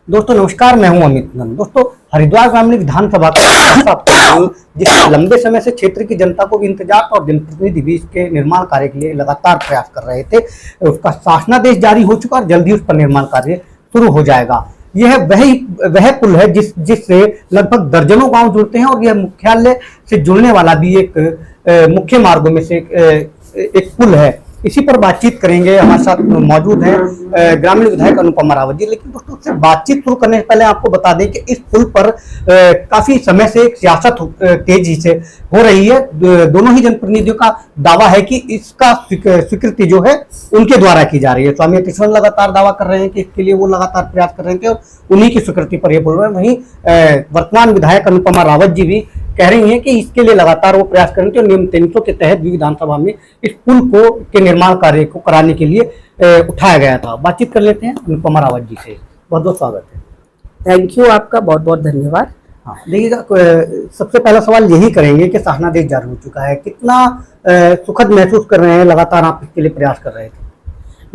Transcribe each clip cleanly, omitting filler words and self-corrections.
दोस्तों नमस्कार, मैं हूं अमित नंद। दोस्तों हरिद्वार ग्रामीण विधानसभा का जिस लंबे समय से क्षेत्र की जनता को भी इंतजार था और जनप्रतिनिधि भी इसके निर्माण कार्य के लिए लगातार प्रयास कर रहे थे, उसका शासनादेश जारी हो चुका और जल्दी उस पर निर्माण कार्य शुरू हो जाएगा। यह वह पुल है जिससे लगभग दर्जनों गांव जुड़ते हैं और यह मुख्यालय से जुड़ने वाला भी एक मुख्य मार्गों में से एक पुल है। इसी पर बातचीत करेंगे। हमारे साथ मौजूद हैं ग्रामीण विधायक अनुपमा रावत जी। लेकिन दोस्तों उससे बातचीत शुरू करने से पहले आपको बता दें कि इस पुल पर काफी समय से एक सियासत तेजी से हो रही है। दोनों ही जनप्रतिनिधियों का दावा है कि इसका स्वीकृति जो है उनके द्वारा की जा रही है। स्वामी यतीश्वरन लगातार दावा कर रहे हैं कि इसके लिए वो लगातार प्रयास कर रहे थे और उन्हीं की स्वीकृति पर यह बोल रहे हैं। वहीं वर्तमान विधायक अनुपमा रावत जी भी कह रही हैं कि इसके लिए लगातार वो प्रयास करेंगे और नियम 300 के तहत भी विधानसभा में इस पुल को के निर्माण कार्य को कराने के लिए उठाया गया था। बातचीत कर लेते हैं अनुपमा रावत जी से। बहुत बहुत स्वागत है। थैंक यू, आपका बहुत बहुत धन्यवाद। हाँ, देखिएगा, सबसे पहला सवाल यही करेंगे कि शासनादेश जारी हो चुका है, कितना सुखद महसूस कर रहे हैं? लगातार आप इसके लिए प्रयास कर रहे थे।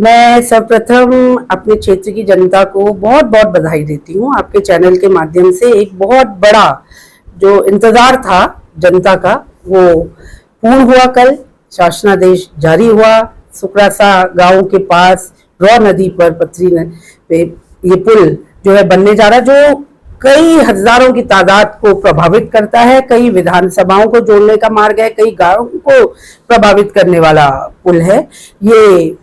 मैं सर्वप्रथम अपने क्षेत्र की जनता को बहुत बहुत बधाई देती हूँ। आपके चैनल के माध्यम से एक बहुत बड़ा जो इंतजार था जनता का वो पूर्ण हुआ। कल शासनादेश जारी हुआ। सुकरासा गांव के पास रॉ नदी पर पथरी पे ये पुल जो है बनने जा रहा है, जो कई हजारों की तादाद को प्रभावित करता है। कई विधानसभाओं को जोड़ने का मार्ग है, कई गांवों को प्रभावित करने वाला पुल है। ये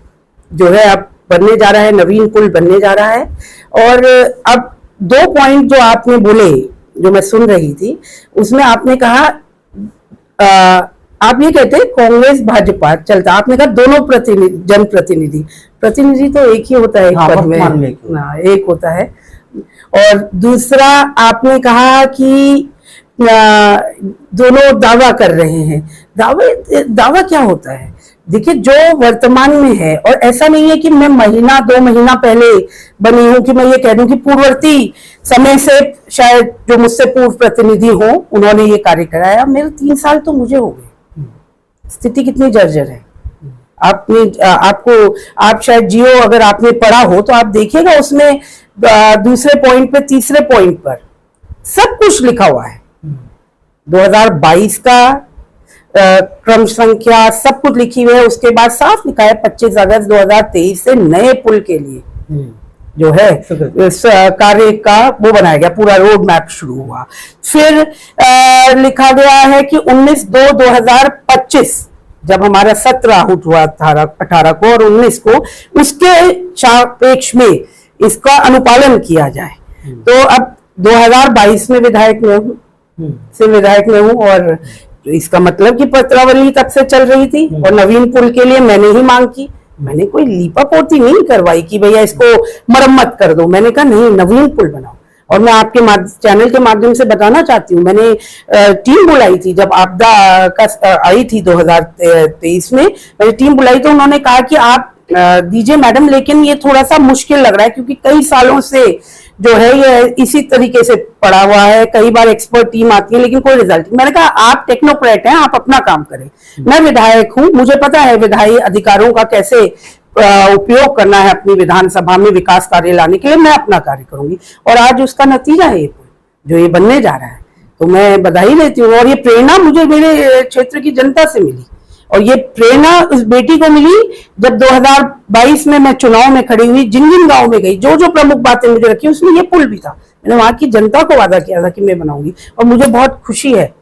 जो है अब बनने जा रहा है, नवीन पुल बनने जा रहा है। और अब 2 पॉइंट जो आपने बोले, जो मैं सुन रही थी, उसमें आपने कहा आप ये कहते हैं कांग्रेस भाजपा चलता, आपने कहा दोनों प्रतिनिधि तो एक ही होता है, एक पद में एक होता है। और दूसरा आपने कहा कि दोनों दावा कर रहे हैं। दावा क्या होता है? देखिए, जो वर्तमान में है, और ऐसा नहीं है कि मैं महीना 2 महीना पहले बनी हूं कि मैं ये कह दूं कि पूर्ववर्ती समय से शायद जो मुझसे पूर्व प्रतिनिधि हो उन्होंने ये कार्य कराया। मेरे 3 साल तो मुझे हो गए। स्थिति कितनी जर्जर है। आप शायद जियो, अगर आपने पढ़ा हो तो आप देखिएगा, उसमें दूसरे पॉइंट पे, तीसरे पॉइंट पर सब कुछ लिखा हुआ है। 2022 का क्रम संख्या सब कुछ लिखी हुई है। उसके बाद साफ लिखा है 25 अगस्त 2023 से नए पुल के लिए जो है इस कार्य का वो बनाया गया, पूरा रोड मैप शुरू हुआ। फिर लिखा गया है कि 19/2/2025 जब हमारा सत्र आहूत हुआ 18 को और 19 को, उसके सापेक्ष में इसका अनुपालन किया जाए। तो अब 2022 में विधायक में हूँ और इसका मतलब कि पत्रावली तक से चल रही थी और नवीन पुल के लिए मैंने ही मांग की। मैंने कोई लीपापोती नहीं करवाई कि भैया इसको मरम्मत कर दो। मैंने कहा नहीं, नवीन पुल बनाओ। और मैं आपके चैनल के माध्यम से बताना चाहती हूँ, मैंने टीम बुलाई थी जब आपदा का आई थी 2023 में। मैंने टीम बुलाई तो उन्होंने कहा कि आप दीजिए मैडम, लेकिन ये थोड़ा सा मुश्किल लग रहा है क्योंकि कई सालों से जो है ये इसी तरीके से पड़ा हुआ है। कई बार एक्सपर्ट टीम आती है लेकिन कोई रिजल्ट नहीं। मैंने कहा आप टेक्नोक्रेट हैं, आप अपना काम करें। मैं विधायक हूं, मुझे पता है विधायी अधिकारों का कैसे उपयोग करना है अपनी विधानसभा में विकास कार्य लाने के लिए। मैं अपना कार्य करूंगी और आज उसका नतीजा है जो ये बनने जा रहा है। तो मैं बधाई देती हूँ। और ये प्रेरणा मुझे मेरे क्षेत्र की जनता से मिली और ये प्रेरणा इस बेटी को मिली जब 2022 में मैं चुनाव में खड़ी हुई, जिन जिन गांव में गई, जो जो प्रमुख बातें मुझे रखी, उसमें ये पुल भी था। मैंने वहां की जनता को वादा किया था कि मैं बनाऊंगी और मुझे बहुत खुशी है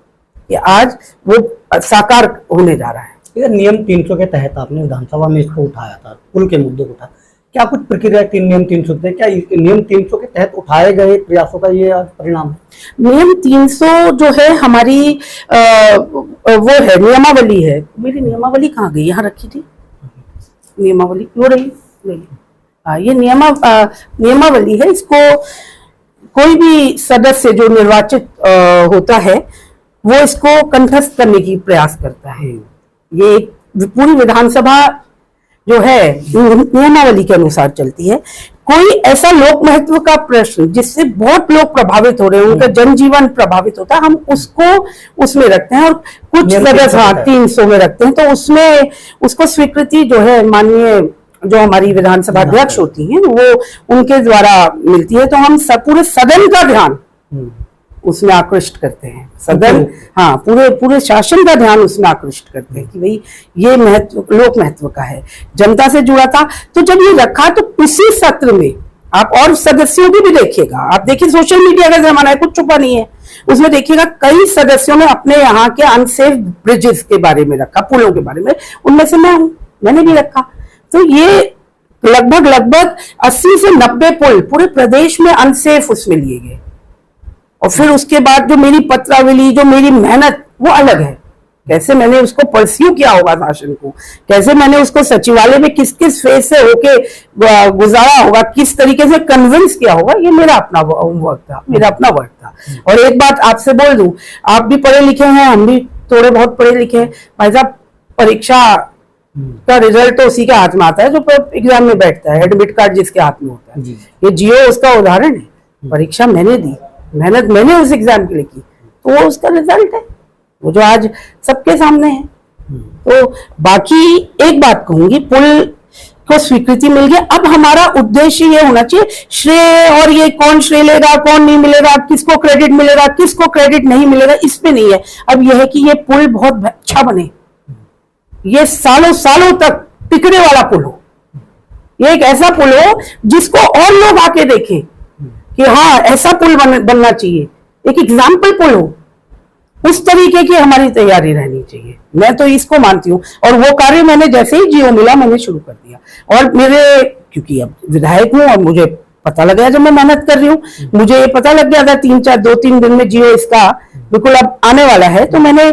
कि आज वो साकार होने जा रहा है। नियम 300 के तहत आपने विधानसभा में इसको उठाया था, पुल के मुद्दे को उठाया। क्या कुछ प्रक्रिया थी नियम 300 से? क्या नियम 300 के तहत उठाए गए प्रयासों का ये परिणाम है? नियम 300 जो है हमारी वो है, नियमावली है। मेरी नियमावली कहाँ गई? यहाँ रखी थी नियमावली, वो रही। ये नियमावली है। इसको कोई भी सदस्य जो निर्वाचित होता है वो इसको कंठस्थ करने की प्रयास करता है। ये पूरी विधानसभा जो है नियमावली के अनुसार चलती है। कोई ऐसा लोक महत्व का प्रश्न जिससे बहुत लोग प्रभावित हो रहे हैं, उनका जनजीवन प्रभावित होता है, हम उसको उसमें रखते हैं और कुछ सदस्य 300 में रखते हैं। तो उसमें उसको स्वीकृति जो है माननीय जो हमारी विधानसभा अध्यक्ष होती हैं वो उनके द्वारा मिलती है, तो हम पूरे सदन का ध्यान उसमें आकृष्ट करते हैं। सदन, हाँ, पूरे पूरे शासन का ध्यान उसमें आकृष्ट करते हैं कि भाई ये महत्व, लोक महत्व का है, जनता से जुड़ा था। तो जब ये रखा तो उसी सत्र में आप और सदस्यों की भी देखिएगा, आप देखिए सोशल मीडिया का जमाना है, कुछ छुपा नहीं है, उसमें देखिएगा कई सदस्यों ने अपने यहाँ के अनसेफ ब्रिजेस के बारे में रखा, पुलों के बारे में, उनमें से मैं हूं, मैंने भी रखा। तो ये लगभग 80 से 90 पुल पूरे प्रदेश में अनसेफ उसमें लिए गए। और फिर उसके बाद जो मेरी पत्रावली, जो मेरी मेहनत, वो अलग है। कैसे मैंने उसको परस्यू किया होगा शासन को, कैसे मैंने उसको सचिवालय में किस किस फेज से होके गुजारा होगा, किस तरीके से कन्विंस किया होगा, ये मेरा अपना वर्क था, मेरा अपना वर्क था। और एक बात आपसे बोल दूं, आप भी पढ़े लिखे हैं, हम भी थोड़े बहुत पढ़े लिखे हैं भाई साहब। परीक्षा का रिजल्ट तो उसी के हाथ में आता है जो एग्जाम में बैठता है, एडमिट कार्ड जिसके हाथ में होता है। ये जियो उसका उदाहरण है। परीक्षा मैंने दी, मेहनत मैंने उस एग्जाम के लिए की, तो वो उसका रिजल्ट है, वो जो आज सबके सामने है। तो बाकी एक बात कहूंगी, पुल को स्वीकृति मिल गई, अब हमारा उद्देश्य ये होना चाहिए, श्रेय और ये कौन श्रेय लेगा, कौन नहीं मिलेगा, किसको क्रेडिट मिलेगा, किसको क्रेडिट नहीं मिलेगा, इस पे नहीं है। अब यह है कि ये पुल बहुत अच्छा बने, ये सालों सालों तक टिकने वाला पुल हो, ये एक ऐसा पुल हो जिसको और लोग आके देखें कि हाँ ऐसा पुल बनना चाहिए, एक एग्जाम्पल पुल हो, उस तरीके की हमारी तैयारी रहनी चाहिए। मैं तो इसको मानती हूँ, और वो कार्य मैंने जैसे ही जियो मिला मैंने शुरू कर दिया। और मेरे, क्योंकि अब विधायक हूँ और मुझे पता लग गया, जब मैं मेहनत कर रही हूँ मुझे ये पता लग गया था 2-3 दिन में जियो इसका बिल्कुल अब आने वाला है, तो मैंने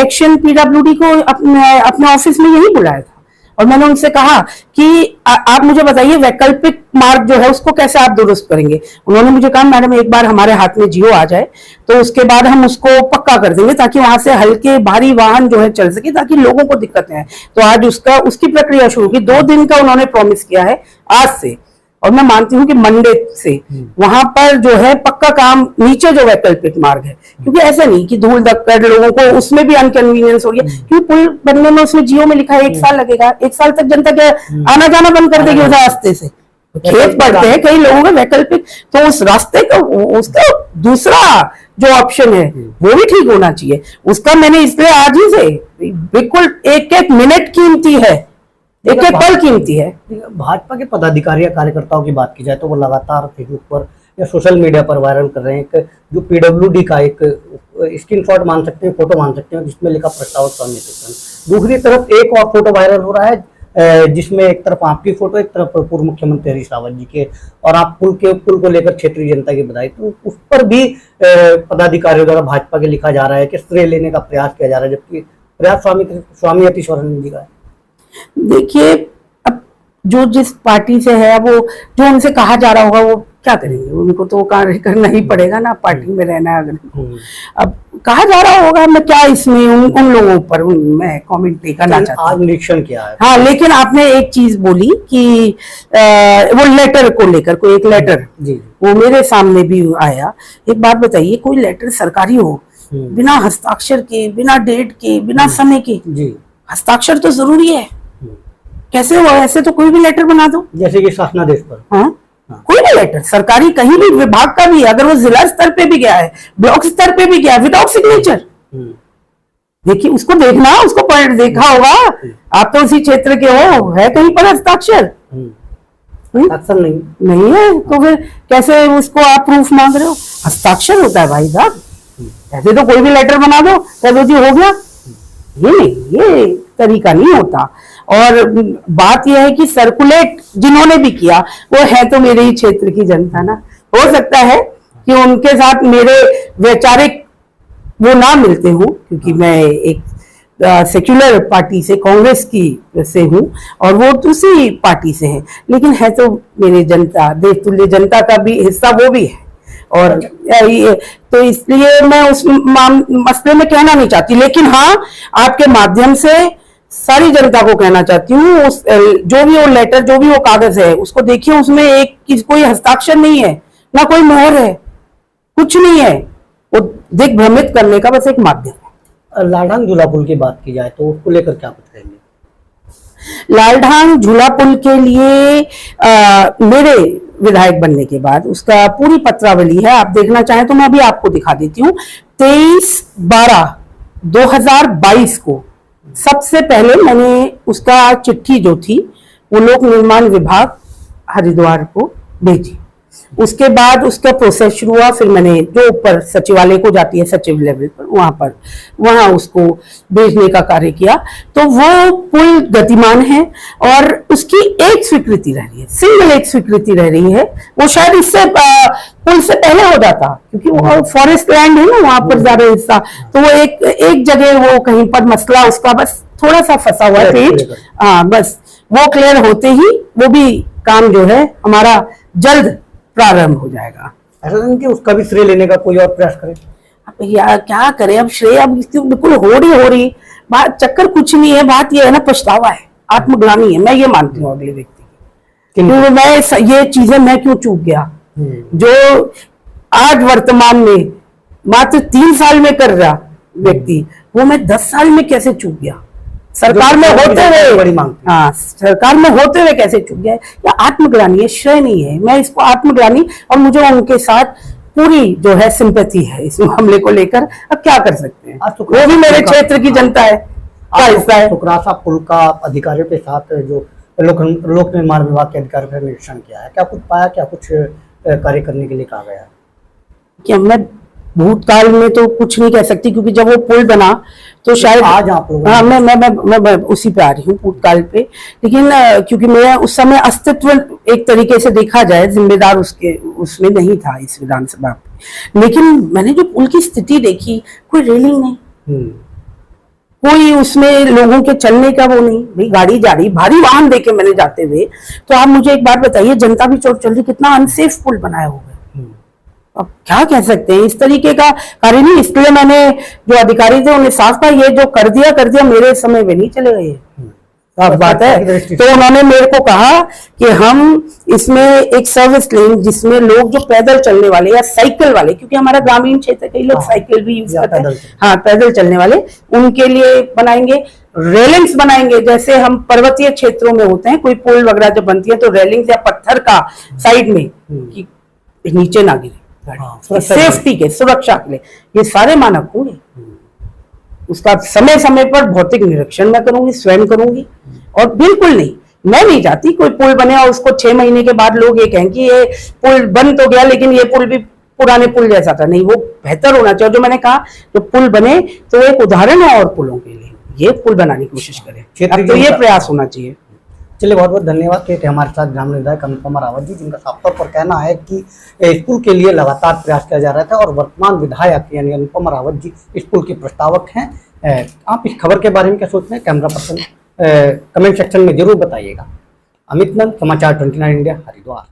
एक्शन पीडब्ल्यूडी को अपने ऑफिस में यही बुलाया था और मैंने उनसे कहा कि आप मुझे बताइए वैकल्पिक मार्ग जो है उसको कैसे आप दुरुस्त करेंगे। उन्होंने मुझे कहा मैडम एक बार हमारे हाथ में जियो आ जाए तो उसके बाद हम उसको पक्का कर देंगे ताकि वहां से हल्के भारी वाहन जो है चल सके, ताकि लोगों को दिक्कत है। तो आज उसकी प्रक्रिया शुरू की, 2 दिन का उन्होंने प्रॉमिस किया है आज से, और मैं मानती हूँ कि मंडे से वहां पर जो है पक्का काम, नीचे जो वैकल्पिक मार्ग है, क्योंकि ऐसा नहीं कि धूल धक्कड़ लोगों को उसमें भी अनकन्वीनियंस हो रही है, क्योंकि पुल बनने में उसमें जियो में लिखा है 1 साल लगेगा, 1 साल तक जनता क्या आना जाना बंद कर देगी उस रास्ते से, खेत पड़ते हैं कई लोगों का वैकल्पिक, तो उस रास्ते का उसका दूसरा जो ऑप्शन है वो भी ठीक होना चाहिए। उसका मैंने इसलिए आज ही से बिल्कुल 1-1 मिनट कीमती है, एक पल कीमती है। भाजपा के पदाधिकारी या कार्यकर्ताओं की बात की जाए तो वो लगातार फेसबुक पर या सोशल मीडिया पर वायरल कर रहे हैं एक जो पीडब्ल्यूडी का एक स्क्रीनशॉट मान सकते हैं, फोटो मान सकते हैं, जिसमें लिखा प्रस्तावित स्वामी शासन। दूसरी तरफ एक और फोटो वायरल हो रहा है जिसमें एक तरफ आपकी फोटो, एक तरफ पूर्व मुख्यमंत्री हरीश रावत जी के, और आप पुल को लेकर क्षेत्रीय जनता की बधाई, तो उस पर भी पदाधिकारियों द्वारा भाजपा के लिखा जा रहा है कि श्रेय लेने का प्रयास किया जा रहा है, जबकि प्रयास स्वामी यतीश्वरानंद जी का है। देखिए अब जो जिस पार्टी से है वो जो उनसे कहा जा रहा होगा वो क्या करेंगे, उनको तो कार्य करना ही पड़ेगा ना, पार्टी में रहना है अगर। अब कहा जा रहा होगा, मैं क्या इसमें उन लोगों पर मैं कमेंट नहीं करना चाहता। आज निरीक्षण किया है। हाँ, लेकिन आपने एक चीज बोली कि वो लेटर को लेकर, कोई एक लेटर वो मेरे सामने भी आया। एक बात बताइए, कोई लेटर सरकारी हो बिना हस्ताक्षर के, बिना डेट के, बिना समय के, हस्ताक्षर तो जरूरी है, कैसे हुआ? ऐसे तो कोई भी लेटर बना दो, जैसे कि शासनादेश पर। हाँ, कोई भी लेटर सरकारी कहीं भी विभाग का भी, अगर वो जिला स्तर पे भी गया है, ब्लॉक स्तर पे भी गया, विदाउट सिग्नेचर, देखिए उसको देखना, उसको पढ़ देखा होगा, आप तो उसी क्षेत्र के हो, है कहीं पर हस्ताक्षर? हस्ताक्षर नहीं है, तो फिर कैसे उसको आप प्रूफ मांग रहे हो? हस्ताक्षर होता है भाई साहब, ऐसे तो कोई भी लेटर बना दो तो जी हो गया, ये नहीं, ये तरीका नहीं होता। और बात यह है कि सर्कुलेट जिन्होंने भी किया वो है तो मेरे ही क्षेत्र की जनता ना, हो सकता है कि उनके साथ मेरे वैचारिक वो ना मिलते हो, क्योंकि मैं एक सेक्युलर पार्टी से, कांग्रेस की से हूँ और वो दूसरी पार्टी से है, लेकिन है तो मेरे जनता, देशतुल्य जनता का भी हिस्सा वो भी है। और तो इसलिए मैं उस मसले में कहना नहीं चाहती, लेकिन हाँ आपके माध्यम से सारी जनता को कहना चाहती हूँ, उस जो भी वो लेटर, जो भी वो कागज है, उसको देखिए, उसमें कोई हस्ताक्षर नहीं है, ना कोई मोहर है, कुछ नहीं है, वो दिग्भ्रमित करने का बस एक माध्यम है। लाढ़ांग झूला पुल की बात की जाए तो उसको लेकर क्या बताएंगे? लालढांग झूला पुल के लिए मेरे विधायक बनने के बाद उसका पूरी पत्रावली है, आप देखना चाहें तो मैं अभी आपको दिखा देती हूँ। 23/12/2022 को सबसे पहले मैंने उसका चिट्ठी जो थी वो लोक निर्माण विभाग हरिद्वार को भेजी। उसके बाद उसका प्रोसेस शुरू हुआ, फिर मैंने जो ऊपर सचिवालय को जाती है सचिव लेवल पर वहां उसको भेजने का कार्य किया। तो वो पुल गतिमान है और उसकी एक स्वीकृति रह रही है, सिंगल एक स्वीकृति रह रही है। वो शायद इससे पुल से पहले हो जाता क्योंकि वो फॉरेस्ट लैंड है ना, वहां पर ज्यादा हिस्सा, तो वो एक जगह वो कहीं पर मसला उसका बस थोड़ा सा फंसा हुआ है, बस वो क्लियर होते ही वो भी काम जो है हमारा जल्द प्रारंभ हो जाएगा। ऐसा नहीं कि उसका भी श्रेय लेने का कोई और प्रयास करे? अब यार क्या करें, अब श्रेय अब बिल्कुल हो रही बात, चक्कर कुछ नहीं है, बात ये है ना, पछतावा है, आत्मग्लानि है, मैं ये मानती हूँ अगले व्यक्ति की, क्योंकि मैं ये चीजें मैं क्यों चूक गया जो आज वर्तमान में मात्र 3 साल में कर रहा व्यक्ति, वो मैं 10 साल में कैसे चूक गया, सरकार में होते हुए बड़ी मांग, हाँ सरकार में होते हुए कैसे चूक गया। या आत्मग्लानि है, श्रेय नहीं है, मैं इसको आत्मग्लानि, और मुझे उनके साथ पूरी जो है सिंपैथी है इस मामले को लेकर। अब क्या कर सकते हैं, वो भी मेरे क्षेत्र की जनता है, क्या हिस्सा है। सुकरासा पुल का अधिकारियों के साथ जो लोक निर्माण विभाग के अधिकारियों का निरीक्षण किया है, क्या कुछ पाया, क्या कुछ कार्य करने के लिए कहा गया? क्या मैं भूतकाल में तो कुछ नहीं कह सकती, क्योंकि जब वो पुल बना तो शायद आज आप लोग, हाँ मैं उसी पे आ रही हूँ भूतकाल पे, लेकिन क्योंकि मैं उस समय अस्तित्व एक तरीके से देखा जाए जिम्मेदार उसमें नहीं था इस विधानसभा पे, लेकिन मैंने जो पुल की स्थिति देखी, कोई रेलिंग नहीं, कोई उसमें लोगों के चलने का वो नहीं, भाई गाड़ी जा रही, भारी वाहन देखे मैंने जाते हुए। तो आप मुझे एक बात बताइए, जनता भी चोट चल रही, कितना अनसेफ पुल बनाया होगा। अब क्या कह सकते हैं, इस तरीके का कार्य नहीं, इसलिए मैंने जो अधिकारी थे उन्हें साफ कहा, ये जो कर दिया मेरे समय में नहीं चले गए, साफ बात है। तो उन्होंने मेरे को कहा कि हम इसमें एक सर्विस लेन जिसमें लोग जो पैदल चलने वाले या साइकिल वाले, क्योंकि हमारा ग्रामीण क्षेत्र कई लोग साइकिल भी यूज करते हैं, हाँ पैदल चलने वाले, उनके लिए बनाएंगे, रेलिंग्स बनाएंगे, जैसे हम पर्वतीय क्षेत्रों में होते हैं, कोई पुल वगैरह जब बनती है तो रेलिंग्स या पत्थर का साइड में कि नीचे ना गिरे, सेफ्टी के, सुरक्षा के लिए, ये सारे मानक होंगे। उसका समय समय पर भौतिक निरीक्षण मैं करूंगी, स्वयं करूंगी, और बिल्कुल नहीं, मैं नहीं चाहती कोई पुल बने और उसको 6 महीने के बाद लोग ये कहें कि ये पुल बन तो गया लेकिन ये पुल भी पुराने पुल जैसा था। नहीं, वो बेहतर होना चाहिए। जो मैंने कहा, जो पुल बने तो एक उदाहरण है और पुलों के लिए, ये पुल बनाने की कोशिश करें, अब तो ये प्रयास होना चाहिए। चलिए, बहुत बहुत धन्यवाद। थे हमारे साथ ग्रामीण विधायक अनुपमा रावत जी, जिनका साफ तौर पर कहना है कि इस पुल के लिए लगातार प्रयास किया जा रहा था और वर्तमान विधायक यानी अनुपमा रावत जी इस पुल के प्रस्तावक हैं। आप इस खबर के बारे में क्या सोचते हैं, कैमरा पर्सन कमेंट सेक्शन में जरूर बताइएगा। अमित नंद, समाचार 29 इंडिया, हरिद्वार।